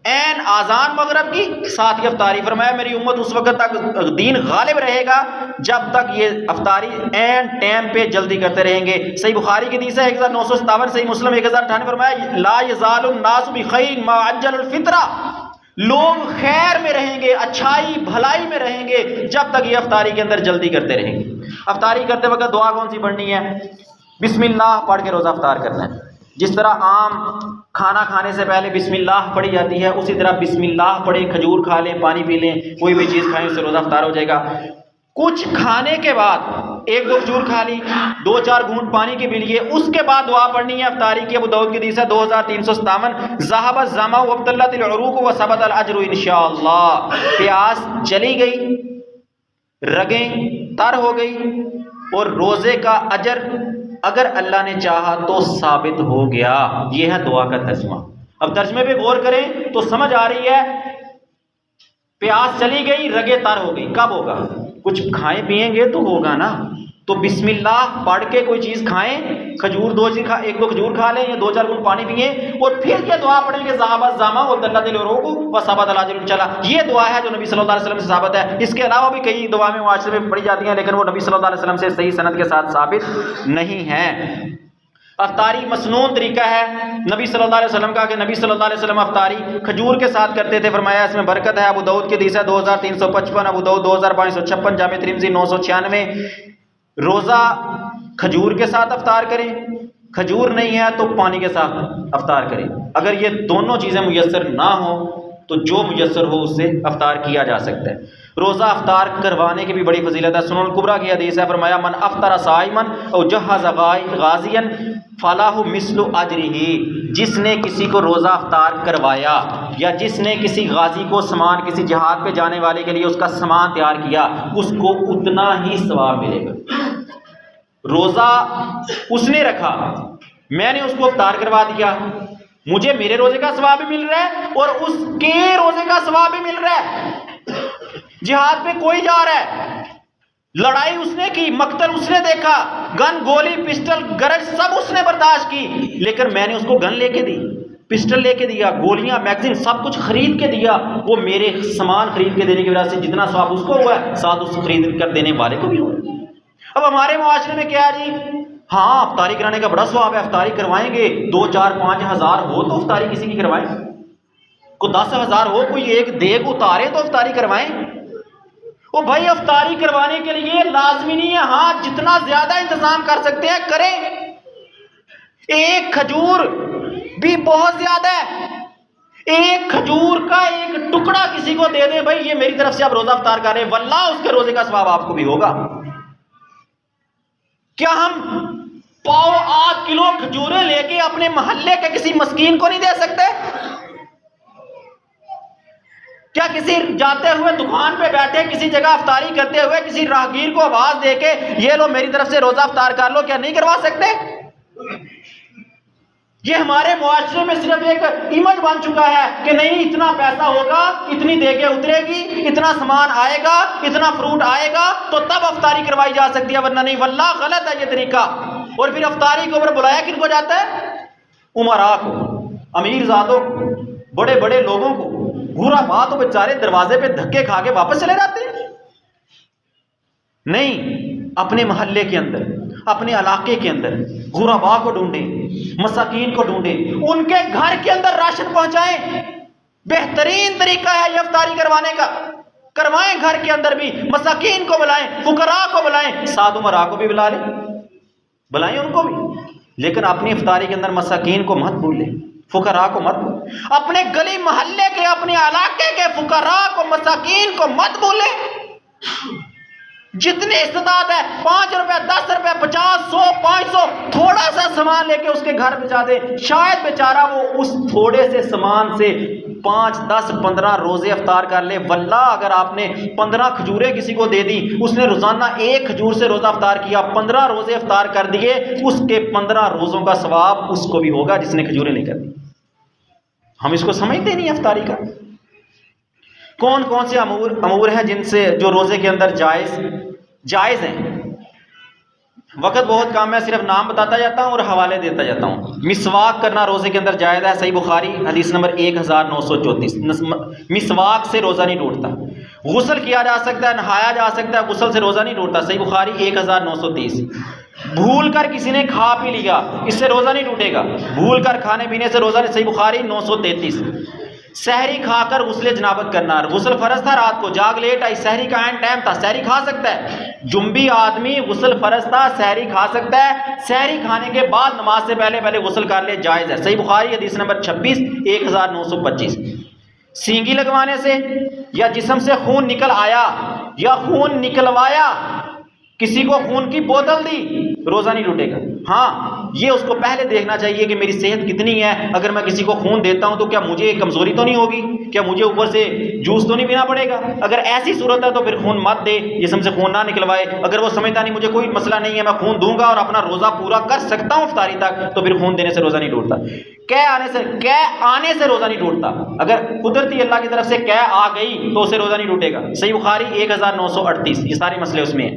A: एन आजान मगरब की साथ ही अफ्तारी। फरमाया मेरी उम्मत उस वक्त तक दीन गालिब रहेगा जब तक ये अफ्तारी एन टाइम पे जल्दी करते रहेंगे। सही बुखारी की हदीस है 1957, सही मुस्लिम 1058। फरमाया ला यज़ालुन नासु बिखैर मा अज्जलुल फित्रा, लोग खैर में रहेंगे, अच्छाई भलाई में रहेंगे जब तक ये अफ्तारी के अंदर जल्दी करते रहेंगे। अफ्तारी करते वक्त दुआ कौन सी पढ़नी है? बिस्मिल्लाह पढ़ के रोज़ा अफ्तार करना है। जिस तरह आम खाना खाने से पहले बिस्मिल्लाह पढ़ी जाती है, उसी तरह बिस्मिल्लाह पढ़े, खजूर खा लें, पानी पी लें, कोई भी चीज़ खाएं, उससे रोज़ा अफ्तार हो जाएगा। कुछ खाने के बाद एक दो खजूर खा ली, 2-4 घूंट पानी के पी लिए, उसके बाद दुआ पढ़नी है अफ्तारी की। अबू दाऊद की हदीस है 2357, ज़हब ज़मा वब्तल्लतिल उरूक़ व सबतल अज्रु इंशाअल्लाह। प्यास चली गई, रगें तर हो गई और रोज़े का अजर अगर अल्लाह ने चाहा तो साबित हो गया। यह है दुआ का तर्जमा। अब तर्जमे पे गौर करें तो समझ आ रही है, प्यास चली गई, रगे तर हो गई, कब होगा? कुछ खाएं पिएंगे तो होगा ना। तो बिस्मिल्लाह पढ़ के कोई चीज़ खाएं, खजूर एक दो खजूर खा लें या 2-4 घूंट पानी पिए और फिर ये दुआ पढ़ेंगे ज़हाबत ज़ामा और दल्लतिल उरूक़ व सबतल अज्रु इंशाअल्लाह। ये दुआ है जो नबी सल्लल्लाहु अलैहि वसल्लम से साबित है। इसके अलावा भी कई दुआ में मुआशरे में पढ़ी जाती हैं, लेकिन वो नबी सल्लल्लाहु अलैहि वसल्लम से सही सनद के साथ साबित नहीं है। अफ्तारी मसनून तरीका है। नबी सल्लल्लाहु अलैहि वसल्लम का कि नबी सल्लल्लाहु अलैहि वसल्लम अफ्तारी खजूर के साथ करते थे। फरमाया इसमें बरकत है। अबू दाऊद की हदीस है 2355, अबू दाऊद 2556, जामे तिर्मिज़ी 996। रोज़ा खजूर के साथ अफ्तार करें, खजूर नहीं है तो पानी के साथ अफ्तार करें। अगर ये दोनों चीज़ें मुयस्सर ना हो तो जो मुयस्सर हो उससे अफ्तार किया जा सकता है। रोज़ा अफ्तार करवाने की भी बड़ी फजीलत है। सुनन कुबरा की हदीस है, फरमाया मन अफ्तरा साइमन और जहाज़ गाज़ियन फलाहु मिस्लु अजरिही। जिसने किसी को रोज़ा अफ्तार करवाया या जिसने किसी गाजी को सामान, किसी जिहाद पे जाने वाले के लिए उसका सामान तैयार किया, उसको उतना ही सवाब मिलेगा। रोज़ा उसने रखा, मैंने उसको अफ्तार करवा दिया, मुझे मेरे रोज़े का सवाब भी मिल रहा है और उसके रोज़े का सवाब भी मिल रहा है। जिहाद पे कोई जा रहा है, लड़ाई उसने की, मकतल उसने देखा, गन, गोली, पिस्टल, गरज सब उसने बर्दाश्त की, लेकिन मैंने उसको गन लेके दी, पिस्टल लेके दिया, गोलियां, मैगजीन सब कुछ खरीद के दिया। वो मेरे सामान खरीद के देने की वजह से जितना सवाब उसको हुआ है, साथ उस खरीद कर देने वाले को भी हुआ। अब हमारे मुआशरे में क्या है जी, हाँ अफ्तारी कराने का बड़ा सवाब है, अफ्तारी करवाएंगे, 2-4-5 हज़ार हो तो अफ्तारी किसी की करवाएं, कोई 10,000 हो, कोई एक देग उतारे तो अफ्तारी करवाएं। ओ भाई अफ्तारी करवाने के लिए लाजमी नहीं है, हाँ जितना ज्यादा इंतजाम कर सकते हैं करें। एक खजूर भी बहुत ज्यादा है, एक खजूर का एक टुकड़ा किसी को दे दें, भाई ये मेरी तरफ से आप रोजा अफ्तार कर रहे हैं, वल्लाह उसके रोजे का सवाब आपको भी होगा। क्या हम पाव आध किलो खजूरें लेके अपने मोहल्ले के किसी मस्कीन को नहीं दे सकते? क्या किसी जाते हुए दुकान पे बैठे किसी जगह अफ्तारी करते हुए किसी राहगीर को आवाज देके ये लो मेरी तरफ से रोजा अफ्तार कर लो, क्या नहीं करवा सकते? ये हमारे मुआशरे में सिर्फ एक इमेज बन चुका है कि नहीं इतना पैसा होगा, इतनी देगे उतरेगी, इतना सामान आएगा, इतना फ्रूट आएगा तो तब अफ्तारी करवाई जा सकती है, वरना नहीं। वल्लाह गलत है ये तरीका। और फिर अफ्तारी के ऊपर बुलाया किनको जाता है? उमरा को, अमीर ज़ादों को, बड़े बड़े लोगों को। घूरा बात तो बेचारे दरवाजे पे धक्के खा के वापस चले जाते हैं। नहीं, अपने मोहल्ले के अंदर, अपने इलाके के अंदर गुरबा को ढूंढें, मसाकीन को ढूंढें, उनके घर के अंदर राशन पहुंचाएं। बेहतरीन तरीका है ये इफ्तारी करवाने का। करवाएं घर के अंदर भी, मसाकीन को बुलाएं, फुकरा को बुलाएं, साद उमरा को भी बुला लें, बुलाएं उनको भी। लेकिन अपनी इफ्तारी के अंदर मसाकीन को मत भूलें, फुकरा को मत भूलें। अपने गली मोहल्ले के, अपने इलाके के फुकरा को, मसाकीन को मत भूलें। जितनी इस्तेताद है, 5 रुपए, 10 रुपए, 50, 100, 500, थोड़ा सा सामान लेके उसके घर भिजा दे, शायद बेचारा वो उस थोड़े से सामान से 5, 10, 15 रोजे अफ्तार कर ले। वल्ला अगर आपने 15 खजूरें किसी को दे दी, उसने रोजाना 1 खजूर से रोजा अफ्तार किया, 15 रोजे अफ्तार कर दिए, उसके 15 रोजों का सवाब उसको भी होगा जिसने खजूरें नहीं कर दी। हम इसको समझते नहीं अफ्तारी का। कौन कौन से अमूर हैं जिनसे जो रोजे के अंदर जायज हैं। वक्त बहुत कम है, सिर्फ नाम बताता जाता हूं और हवाले देता जाता हूं। मिसवाक करना रोजे के अंदर जायज है, सही बुखारी हदीस नंबर 1934। मिसवाक से रोजा नहीं टूटता। गुस्ल किया जा सकता है, नहाया जा सकता है, गुस्ल से रोजा नहीं टूटता, सही बुखारी 1930। भूल कर किसी ने खा पी लिया, इससे रोजा नहीं टूटेगा। भूल कर खाने पीने से रोजा नहीं, सही बुखारी 933। सहरी खाकर गुस्ले जनाबत करना, गुस्ल फर्ज था, रात को जाग लेट आई, सहरी का एंड टाइम था, सहरी खा सकता है। जुम्बी आदमी गुस्ल फर्ज था, सहरी खा सकता है, सहरी खाने के बाद नमाज से पहले गुस्ल कर ले, जायज है, सही बुखारी हदीस नंबर 26 1925। सींगी लगवाने से या जिस्म से खून निकल आया या खून निकलवाया, किसी को खून की बोतल दी, रोजा नहीं टूटेगा। हाँ, ये उसको पहले देखना चाहिए कि मेरी सेहत कितनी है। अगर मैं किसी को खून देता हूं तो क्या मुझे कमजोरी तो नहीं होगी, क्या मुझे ऊपर से जूस तो नहीं पीना पड़ेगा। अगर ऐसी सूरत है तो फिर खून मत दे, जिस्म से खून ना निकलवाए। अगर वो समझता नहीं मुझे कोई मसला नहीं है, मैं खून दूंगा और अपना रोजा पूरा कर सकता हूं इफ्तारी तक, तो फिर खून देने से रोजा नहीं टूटता। कै आने से रोजा नहीं टूटता। अगर कुदरती अल्लाह की तरफ से कै आ गई तो उसे रोजा नहीं टूटेगा, सही बुखारी 1938। ये सारे मसले उसमें हैं।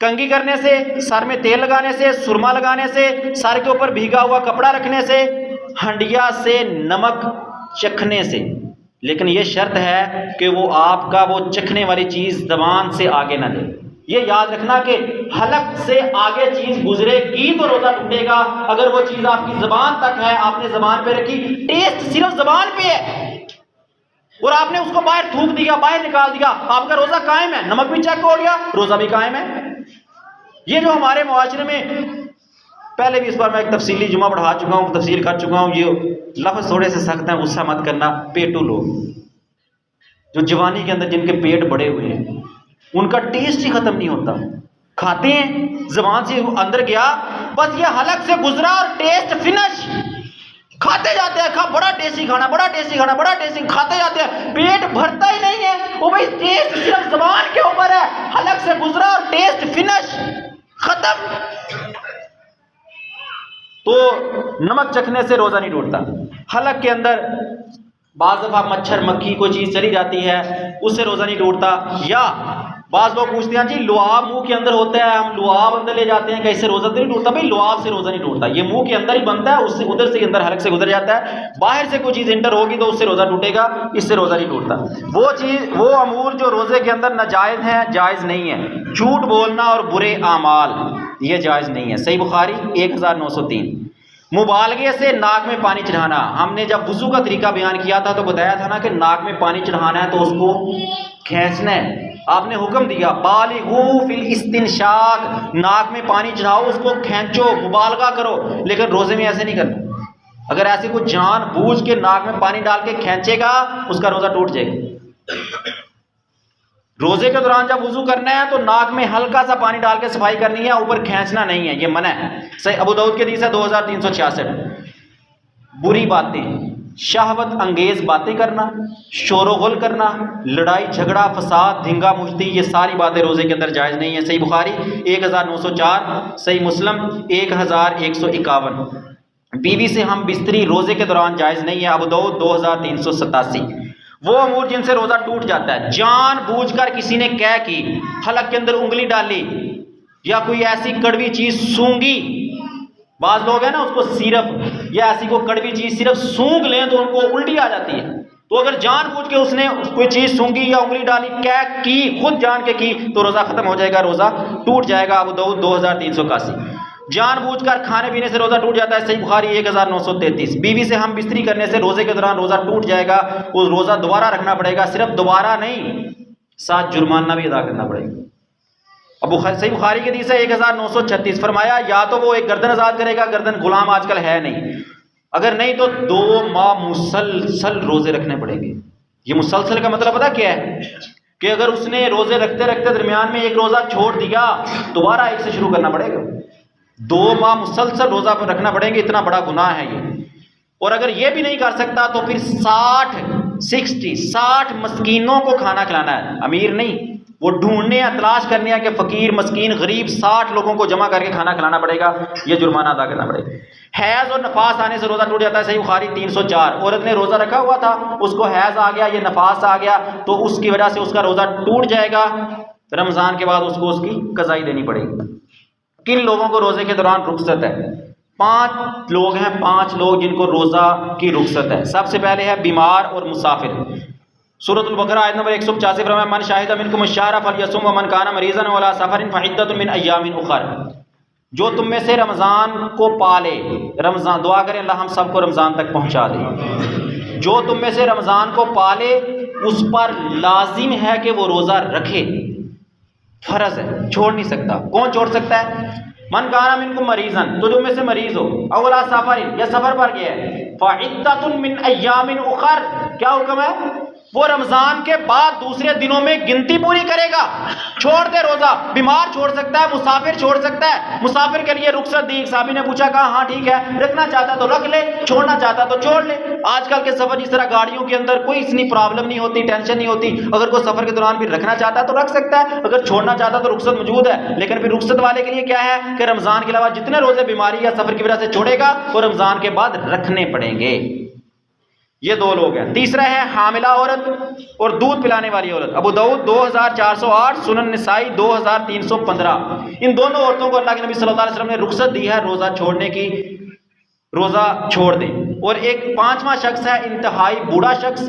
A: कंघी करने से, सर में तेल लगाने से, सुरमा लगाने से, सर के ऊपर भीगा हुआ कपड़ा रखने से, हंडिया से नमक चखने से, लेकिन यह शर्त है कि वो आपका वो चखने वाली चीज जबान से आगे ना दे। ये याद रखना कि हलक से आगे चीज गुजरेगी तो रोजा टूटेगा। अगर वो चीज आपकी जबान तक है, आपने जबान पे रखी, टेस्ट सिर्फ जबान पे है और आपने उसको बाहर थूक दिया, बाहर निकाल दिया, आपका रोजा कायम है, नमक भी चेक हो गया, रोजा भी कायम है। ये जो हमारे मुआशरे में, पहले भी इस बार मैं एक तफसीली जुमा पढ़ा चुका हूं, तफसील कर चुका हूं, ये लफ्ज थोड़े से सख्त हैं, गुस्सा मत करना। पेटू लोग जो जवानी के अंदर जिनके पेट बड़े हुए हैं, उनका टेस्ट ही खत्म नहीं होता। खाते हैं, जबान से अंदर गया, बस ये हलक से गुजरा और टेस्ट फिनिश, खाते जाते हैं, बड़ा टेस्टी खाना, बड़ा टेस्टी खाना, बड़ा टेस्टी खाते जाते हैं, पेट भरता ही नहीं है। वो भाई टेस्ट सिर्फ जबान के ऊपर है, हलक से गुजरा और टेस्ट फिनिश, खत्म। तो नमक चखने से रोजा नहीं टूटता। हलक के अंदर बाज़ दफा मच्छर मक्खी कोई चीज चली जाती है, उससे रोजा नहीं टूटता। या बाज़ लोग पूछते हैं जी लुआब मुंह के अंदर होता है, हम लुआब अंदर ले जाते हैं, कैसे रोजा तो नहीं टूटता? भाई लुआब से रोजा नहीं टूटता, ये मुंह के अंदर ही बनता है, उससे उधर से अंदर हलक से गुजर जाता है। बाहर से कोई चीज इंटर होगी तो उससे रोजा टूटेगा, इससे रोजा नहीं टूटता। वो चीज, वो अमूर जो रोजे के अंदर नाजायज है, जायज नहीं है। झूठ बोलना और बुरे आमाल, ये जायज नहीं है, सही बुखारी 1903। मुबालगे से नाक में पानी चढ़ाना, हमने जब वुजू का तरीका बयान किया था तो बताया था ना कि नाक में पानी चढ़ाना है तो उसको खींचना है। आपने हुक्म दिया बालिगू फिल इस्तिनशाक, नाक में पानी चढ़ाओ, उसको खींचो, मुबालगा करो, लेकिन रोजे में ऐसे नहीं करना। अगर ऐसे कोई जान बूझ के नाक में पानी डाल के खींचेगा, उसका रोजा टूट जाएगा। रोजे के दौरान जब वुजू करना है तो नाक में हल्का सा पानी डाल के सफाई करनी है, ऊपर खींचना नहीं है, ये मना है। सही अबू दाऊद के हदीस है 2366। बुरी बातें, शहवत अंगेज बातें करना, शोरोगुल करना, लड़ाई झगड़ा फसाद धिंगा मुश्ती, ये सारी बातें रोजे के अंदर जायज नहीं है। सही बुखारी 1904, सही मुस्लिम 1151। बीवी से हम बिस्तरी रोजे के दौरान जायज नहीं है, अबू दाऊद 2387। वो अमूर जिनसे रोजा टूट जाता है, जान बूझकर किसी ने क्या की, हलक के अंदर उंगली डाली या कोई ऐसी कड़वी चीज सूंघी, बाज लोग हैं ना उसको सिरप या ऐसी कोई कड़वी चीज सिर्फ सूंघ लें तो उनको उल्टी आ जाती है। तो अगर जान बूझ के उसने कोई चीज सूंघी या उंगली डाली, क्या की, खुद जान के की, तो रोजा खत्म हो जाएगा, रोजा टूट जाएगा। अबू दाऊद 2381। जानबूझकर खाने पीने से रोजा टूट जाता है, सही बुखारी 1933। बीवी से हम बिस्तरी करने से रोजे के दौरान रोजा टूट जाएगा, वो रोजा दोबारा रखना पड़ेगा, सिर्फ दोबारा नहीं, साथ जुर्माना भी अदा करना पड़ेगा। अब सही बुखारी के हदीस है 1936। फरमाया या तो वो एक गर्दन आजाद करेगा, गर्दन गुलाम आजकल है नहीं, अगर नहीं तो 2 माह मुसलसल रोजे रखने पड़ेंगे। ये मुसलसल का मतलब पता क्या है कि अगर उसने रोजे रखते रखते दरमियान में एक रोजा छोड़ दिया, दोबारा एक से शुरू करना पड़ेगा। 2 माह मुसलसल रोजा पर रखना पड़ेंगे, इतना बड़ा गुनाह है ये। और अगर ये भी नहीं कर सकता तो फिर 60 मस्कीनों को खाना खिलाना है। अमीर नहीं, वो ढूंढने या तलाश करने या कि फकीर मस्कीन गरीब 60 लोगों को जमा करके खाना खिलाना पड़ेगा, ये जुर्माना अदा करना पड़ेगा। हैज़ और नफास आने से रोजा टूट जाता है, सही बुखारी 304। औरत ने रोजा रखा हुआ था, उसको हैज़ आ गया, ये नफास आ गया, तो उसकी वजह से उसका रोजा टूट जाएगा। रमजान के बाद उसको उसकी कज़ाई देनी पड़ेगी। किन लोगों को रोजे के दौरान रुख्सत है? 5 लोग हैं, 5 लोग जिनको रोजा की रुख्सत है। सबसे पहले है बीमार और मुसाफिर। सूरतुल बकरा आयत नंबर 185 फरमाया मन शाहिदा मिनकुम अश-शहरा फलयसुम व मन काना मरीज़न व अला सफरिन फइद्दतुन मिन अय्यामिन उखर। जो तुम में से रमज़ान को पाले, रमज़ान, दुआ करें अल्लाह हम सबको रमज़ान तक पहुंचा दे। जो तुम में से रमज़ान को पाले उस पर लाजिम है कि वो रोज़ा रखे, फर्ज है, छोड़ नहीं सकता। कौन छोड़ सकता है? मन काना मिनकुम मरीज़न, तो जो में से मरीज हो, अवला सफरिन, या सफर पर गया है, फइद्दतुन मिन अय्यामिन उखर, क्या हुक्म है? वो रमजान के बाद दूसरे दिनों में गिनती पूरी करेगा। छोड़ दे रोजा, बीमार छोड़ सकता है, मुसाफिर छोड़ सकता है। मुसाफिर के लिए रुख्सत दी। साहबी ने पूछा, कहा हाँ ठीक है, रखना चाहता तो रख ले, छोड़ना चाहता तो छोड़ ले। आजकल के सफर जिस तरह गाड़ियों के अंदर कोई इतनी प्रॉब्लम नहीं होती, टेंशन नहीं होती। अगर कोई सफर के दौरान भी रखना चाहता तो रख सकता है, अगर छोड़ना चाहता तो रुख्सत मौजूद है। लेकिन फिर रुख्सत वाले के लिए क्या है कि रमजान के अलावा जितने रोजे बीमारी या सफर की वजह से छोड़ेगा वो रमजान के बाद रखने पड़ेंगे। ये 2 लोग हैं। तीसरा है हामिला औरत और दूध पिलाने वाली औरत। अबू दाऊद 2408, सुनन निसाई 2315। इन दोनों औरतों को अल्लाह के नबी सल्लल्लाहु अलैहि वसल्लम ने रुख्सत दी है रोजा छोड़ने की, रोजा छोड़ दें। और एक 5वां शख्स है इंतहाई बूढ़ा शख्स,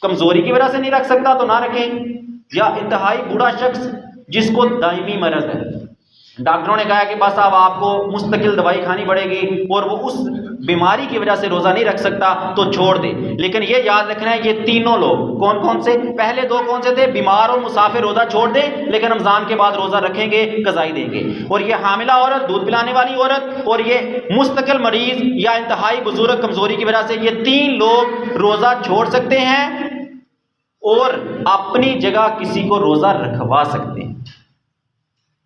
A: कमजोरी की वजह से नहीं रख सकता तो ना रखें, या इंतहाई बूढ़ा शख्स जिसको दायमी मरज है, डॉक्टरों ने कहा है कि बस अब आपको मुस्तकिल दवाई खानी पड़ेगी और वो उस बीमारी की वजह से रोजा नहीं रख सकता तो छोड़ दे। लेकिन ये याद रखना है, ये तीनों लोग कौन कौन से? पहले 2 कौन से थे? बीमार और मुसाफिर रोजा छोड़ दे, लेकिन रमजान के बाद रोजा रखेंगे, कज़ाई देंगे। और ये हामिला औरत, दूध पिलाने वाली औरत, और ये मुस्तकिल मरीज या इंतहाई बुजुर्ग कमजोरी की वजह से, ये 3 लोग रोजा छोड़ सकते हैं और अपनी जगह किसी को रोजा रखवा सकते हैं।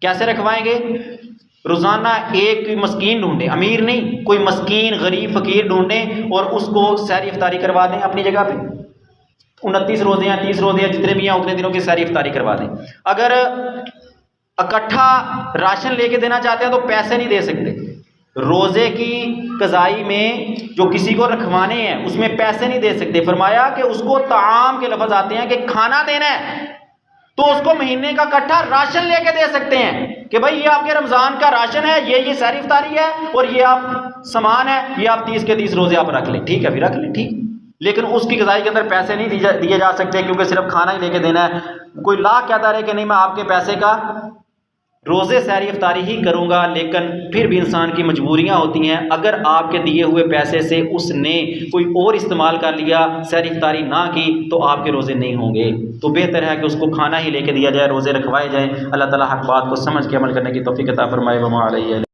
A: कैसे रखवाएंगे? रोजाना एक मस्कीन ढूंढे, अमीर नहीं, कोई मस्कीन गरीब फकीर ढूंढें और उसको सहरी इफ्तारी करवा दें अपनी जगह पे। 29 रोजे हैं, 30 रोजे हैं, जितने भी हैं उतने दिनों की सहरी इफ्तारी करवा दें। अगर इकट्ठा राशन लेके देना चाहते हैं तो पैसे नहीं दे सकते। रोजे की कज़ाई में जो किसी को रखवाने हैं उसमें पैसे नहीं दे सकते। फरमाया कि उसको ताम के लफ्ज आते हैं कि खाना देना है, तो उसको महीने का इकट्ठा राशन लेके दे सकते हैं कि भाई ये आपके रमजान का राशन है, ये सहरी इफ्तारी है और ये आप सामान है, ये आप 30 के 30 रोजे आप रख लें। ठीक है, फिर रख लें, ठीक। लेकिन उसकी ग़िज़ाई के अंदर पैसे नहीं दिए जा सकते, क्योंकि सिर्फ खाना ही लेके देना है। कोई लाख कहता रहे कि नहीं मैं आपके पैसे का रोज़े सहरी इफ्तारी ही करूँगा, लेकिन फिर भी इंसान की मजबूरियाँ होती हैं। अगर आपके दिए हुए पैसे से उसने कोई और इस्तेमाल कर लिया, सहरी इफ्तारी ना की, तो आपके रोज़े नहीं होंगे। तो बेहतर है कि उसको खाना ही लेके दिया जाए, रोज़े रखवाए जाएँ। अल्लाह ताला हक बात को समझ के अमल करने की तौफीक अता फरमाए। व मा अलैहि